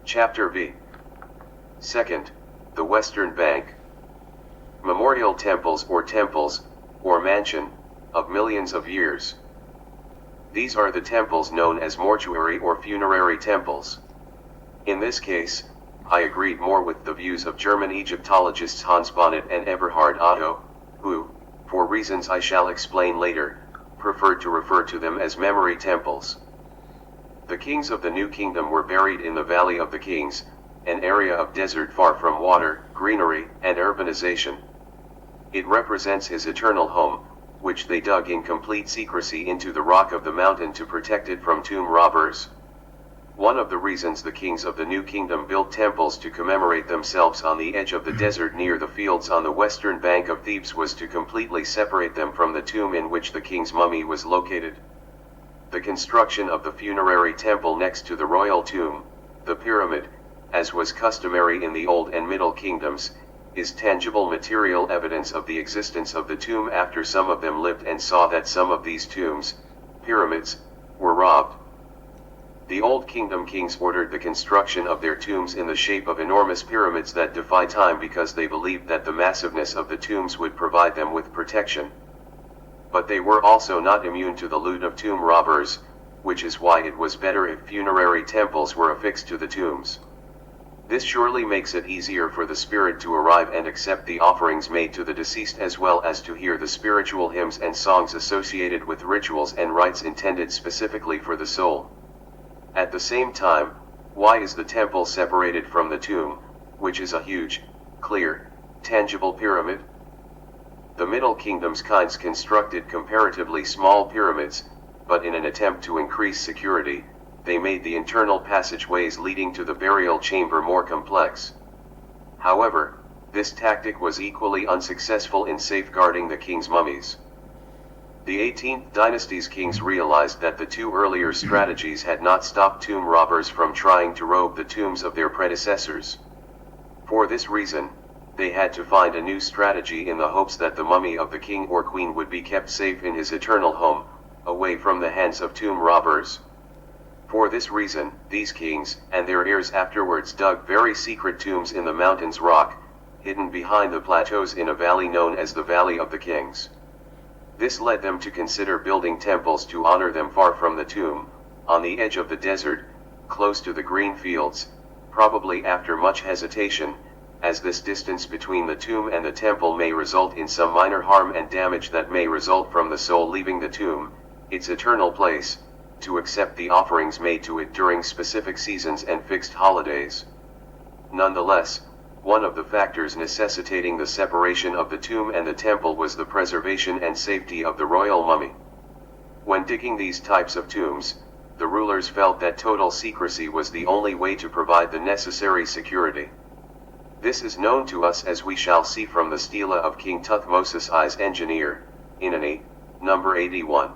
Chapter V. Second, the Western Bank. Memorial temples, or mansion, of millions of years. These are the temples known as mortuary or funerary temples. In this case, I agreed more with the views of German Egyptologists Hans Bonnet and Eberhard Otto, who, for reasons I shall explain later, preferred to refer to them as memory temples. The kings of the New Kingdom were buried in the Valley of the Kings, an area of desert far from water, greenery, and urbanization. It represents his eternal home, which they dug in complete secrecy into the rock of the mountain to protect it from tomb robbers. One of the reasons the kings of the New Kingdom built temples to commemorate themselves on the edge of the desert near the fields on the western bank of Thebes was to completely separate them from the tomb in which the king's mummy was located. The construction of the funerary temple next to the royal tomb, the pyramid, as was customary in the Old and Middle Kingdoms, is tangible material evidence of the existence of the tomb after some of them lived and saw that some of these tombs, pyramids, were robbed. The Old Kingdom kings ordered the construction of their tombs in the shape of enormous pyramids that defy time because they believed that the massiveness of the tombs would provide them with protection. But they were also not immune to the loot of tomb robbers, which is why it was better if funerary temples were affixed to the tombs. This surely makes it easier for the spirit to arrive and accept the offerings made to the deceased, as well as to hear the spiritual hymns and songs associated with rituals and rites intended specifically for the soul. At the same time, why is the temple separated from the tomb, which is a huge, clear, tangible pyramid? The Middle Kingdom's kinds constructed comparatively small pyramids, but in an attempt to increase security, they made the internal passageways leading to the burial chamber more complex. However, this tactic was equally unsuccessful in safeguarding the king's mummies. The 18th dynasty's kings realized that the two earlier strategies had not stopped tomb robbers from trying to rob the tombs of their predecessors. For this reason, they had to find a new strategy in the hopes that the mummy of the king or queen would be kept safe in his eternal home, away from the hands of tomb robbers. For this reason, these kings, and their heirs afterwards, dug very secret tombs in the mountain's rock, hidden behind the plateaus in a valley known as the Valley of the Kings. This led them to consider building temples to honor them far from the tomb, on the edge of the desert, close to the green fields, probably after much hesitation, as this distance between the tomb and the temple may result in some minor harm and damage that may result from the soul leaving the tomb, its eternal place, to accept the offerings made to it during specific seasons and fixed holidays. Nonetheless, one of the factors necessitating the separation of the tomb and the temple was the preservation and safety of the royal mummy. When digging these types of tombs, the rulers felt that total secrecy was the only way to provide the necessary security. This is known to us, as we shall see, from the stela of King Thutmose I's engineer, Inanni, number 81.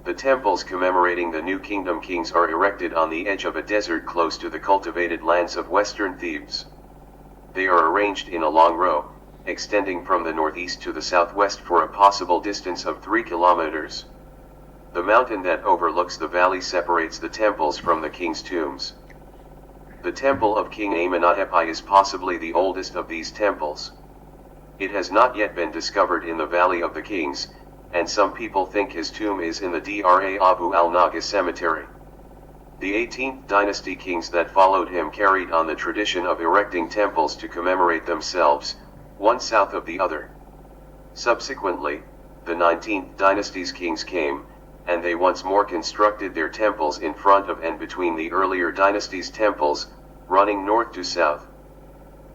The temples commemorating the New Kingdom kings are erected on the edge of a desert close to the cultivated lands of western Thebes. They are arranged in a long row, extending from the northeast to the southwest for a possible distance of 3 kilometers. The mountain that overlooks the valley separates the temples from the king's tombs. The temple of King Amenhotep is possibly the oldest of these temples. It has not yet been discovered in the Valley of the Kings, and some people think his tomb is in the Dra Abu al-Naga cemetery. The 18th dynasty kings that followed him carried on the tradition of erecting temples to commemorate themselves, one south of the other. Subsequently, the 19th dynasty's kings came, and they once more constructed their temples in front of and between the earlier dynasty's temples, running north to south.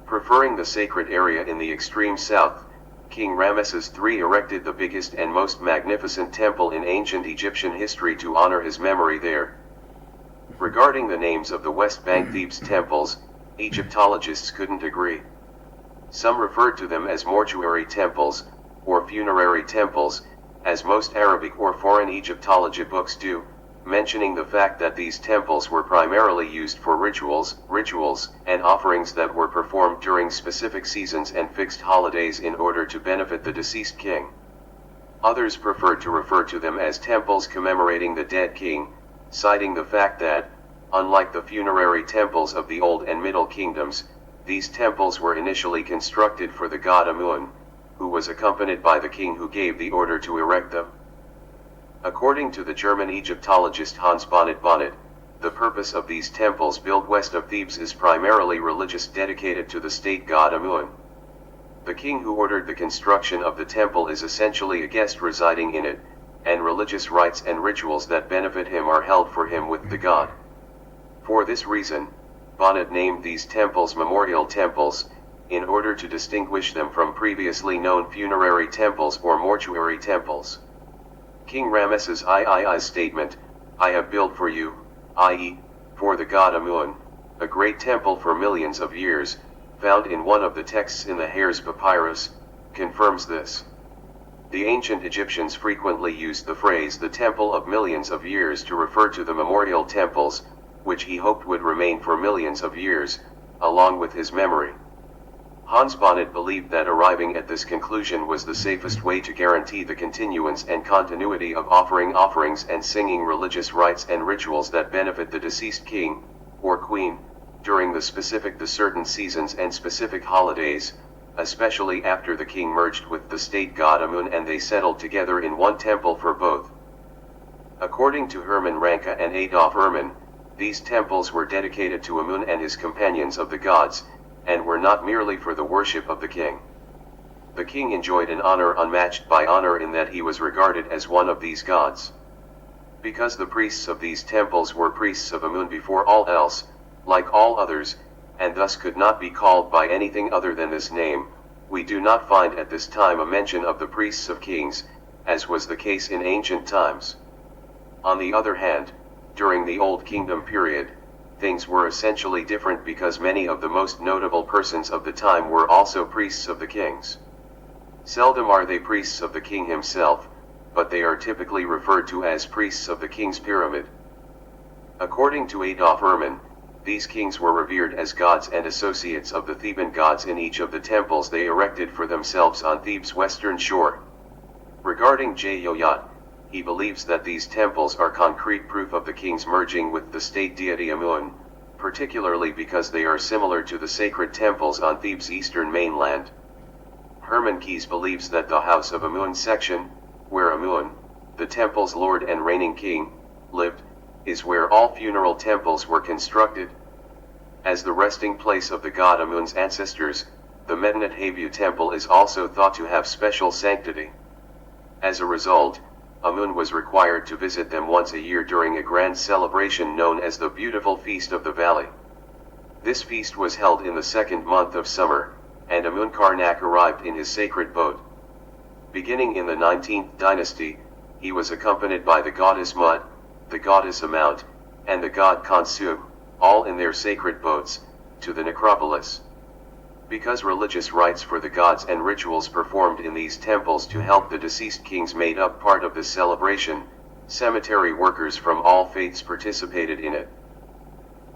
Preferring the sacred area in the extreme south, King Ramesses III erected the biggest and most magnificent temple in ancient Egyptian history to honor his memory there. Regarding the names of the West Bank Thebes temples, Egyptologists couldn't agree. Some referred to them as mortuary temples, or funerary temples, as most Arabic or foreign Egyptology books do, mentioning the fact that these temples were primarily used for rituals, and offerings that were performed during specific seasons and fixed holidays in order to benefit the deceased king. Others preferred to refer to them as temples commemorating the dead king, citing the fact that, Unlike the funerary temples of the Old and Middle Kingdoms, these temples were initially constructed for the god Amun, who was accompanied by the king who gave the order to erect them. According to the German Egyptologist Hans Bonnet, the purpose of these temples built west of Thebes is primarily religious, dedicated to the state god Amun. The king who ordered the construction of the temple is essentially a guest residing in it, and religious rites and rituals that benefit him are held for him with the god. For this reason, Bonnet named these temples memorial temples, in order to distinguish them from previously known funerary temples or mortuary temples. King Ramesses III's statement, "I have built for you," i.e., for the god Amun, a great temple for millions of years, found in one of the texts in the Hair's Papyrus, confirms this. The ancient Egyptians frequently used the phrase "the temple of millions of years" to refer to the memorial temples, which he hoped would remain for millions of years, along with his memory. Hans Bonnet believed that arriving at this conclusion was the safest way to guarantee the continuance and continuity of offering offerings and singing religious rites and rituals that benefit the deceased king, or queen, during the certain seasons and specific holidays, especially after the king merged with the state god Amun and they settled together in one temple for both. According to Hermann Ranke and Adolf Ehrman, these temples were dedicated to Amun and his companions of the gods, and were not merely for the worship of the king. The king enjoyed an honor unmatched by honor in that he was regarded as one of these gods. Because the priests of these temples were priests of Amun before all else, like all others, and thus could not be called by anything other than this name, we do not find at this time a mention of the priests of kings, as was the case in ancient times. On the other hand, during the Old Kingdom period, things were essentially different because many of the most notable persons of the time were also priests of the kings. Seldom are they priests of the king himself, but they are typically referred to as priests of the king's pyramid. According to Adolf Ehrman, these kings were revered as gods and associates of the Theban gods in each of the temples they erected for themselves on Thebes' western shore. Regarding Jayoyat, he believes that these temples are concrete proof of the king's merging with the state deity Amun, particularly because they are similar to the sacred temples on Thebes' eastern mainland. Hermann Keyes believes that the House of Amun section, where Amun, the temple's lord and reigning king, lived, is where all funeral temples were constructed. As the resting place of the god Amun's ancestors, the Medinet Habu temple is also thought to have special sanctity. As a result, Amun was required to visit them once a year during a grand celebration known as the Beautiful Feast of the Valley. This feast was held in the second month of summer, and Amun Karnak arrived in his sacred boat. Beginning in the 19th dynasty, he was accompanied by the goddess Mut, the goddess Amount, and the god Khonsu, all in their sacred boats, to the necropolis. Because religious rites for the gods and rituals performed in these temples to help the deceased kings made up part of this celebration, cemetery workers from all faiths participated in it.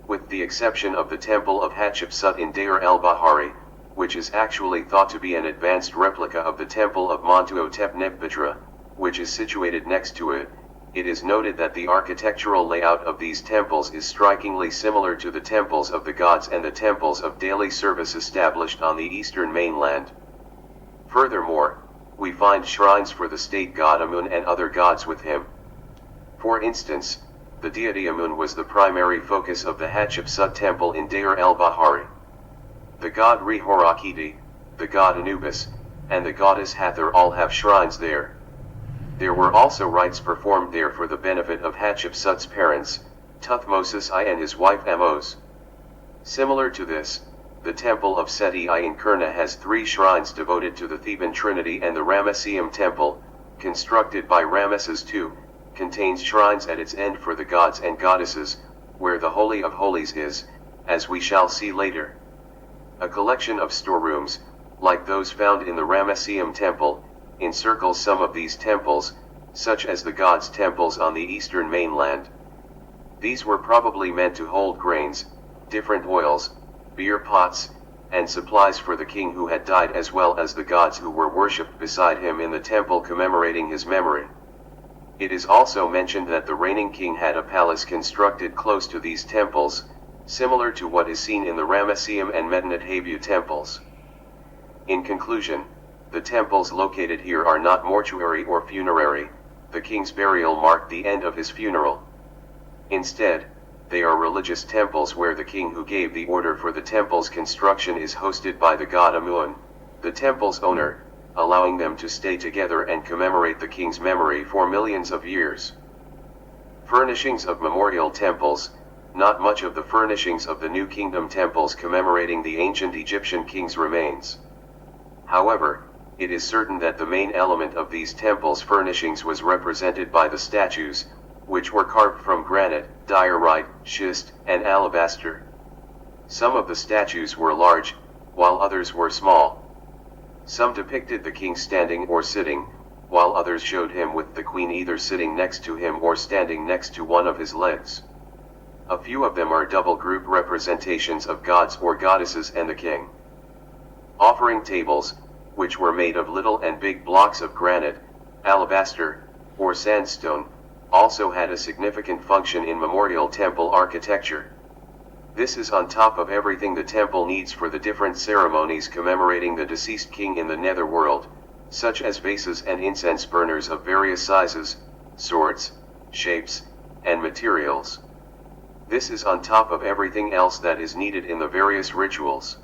With the exception of the temple of Hatshepsut in Deir el-Bahari, which is actually thought to be an advanced replica of the temple of Montuhotep-Nebitra, which is situated next to it, it is noted that the architectural layout of these temples is strikingly similar to the temples of the gods and the temples of daily service established on the eastern mainland. Furthermore, we find shrines for the state god Amun and other gods with him. For instance, the deity Amun was the primary focus of the Hatshepsut temple in Deir el-Bahari. The god Re-Horakiti, the god Anubis, and the goddess Hathor all have shrines there. There were also rites performed there for the benefit of Hatshepsut's parents, Tuthmosis I and his wife Amos. Similar to this, the temple of Seti I in Kurna has 3 shrines devoted to the Theban Trinity, and the Ramesseum temple, constructed by Ramesses II, contains shrines at its end for the gods and goddesses, where the Holy of Holies is, as we shall see later. A collection of storerooms, like those found in the Ramesseum temple, encircles some of these temples, such as the gods' temples on the eastern mainland. These were probably meant to hold grains, different oils, beer pots, and supplies for the king who had died, as well as the gods who were worshipped beside him in the temple commemorating his memory. It is also mentioned that the reigning king had a palace constructed close to these temples, similar to what is seen in the Ramesseum and Medinet Habu temples. In conclusion, the temples located here are not mortuary or funerary. The king's burial marked the end of his funeral. Instead, they are religious temples where the king who gave the order for the temple's construction is hosted by the god Amun, the temple's owner, allowing them to stay together and commemorate the king's memory for millions of years. Furnishings of memorial temples. Not much of the furnishings of the New Kingdom temples commemorating the ancient Egyptian kings remains. However, it is certain that the main element of these temples' furnishings was represented by the statues, which were carved from granite, diorite, schist, and alabaster. Some of the statues were large, while others were small. Some depicted the king standing or sitting, while others showed him with the queen either sitting next to him or standing next to one of his legs. A few of them are double group representations of gods or goddesses and the king. Offering tables, which were made of little and big blocks of granite, alabaster, or sandstone, also had a significant function in memorial temple architecture. This is on top of everything the temple needs for the different ceremonies commemorating the deceased king in the netherworld, such as vases and incense burners of various sizes, sorts, shapes, and materials. This is on top of everything else that is needed in the various rituals.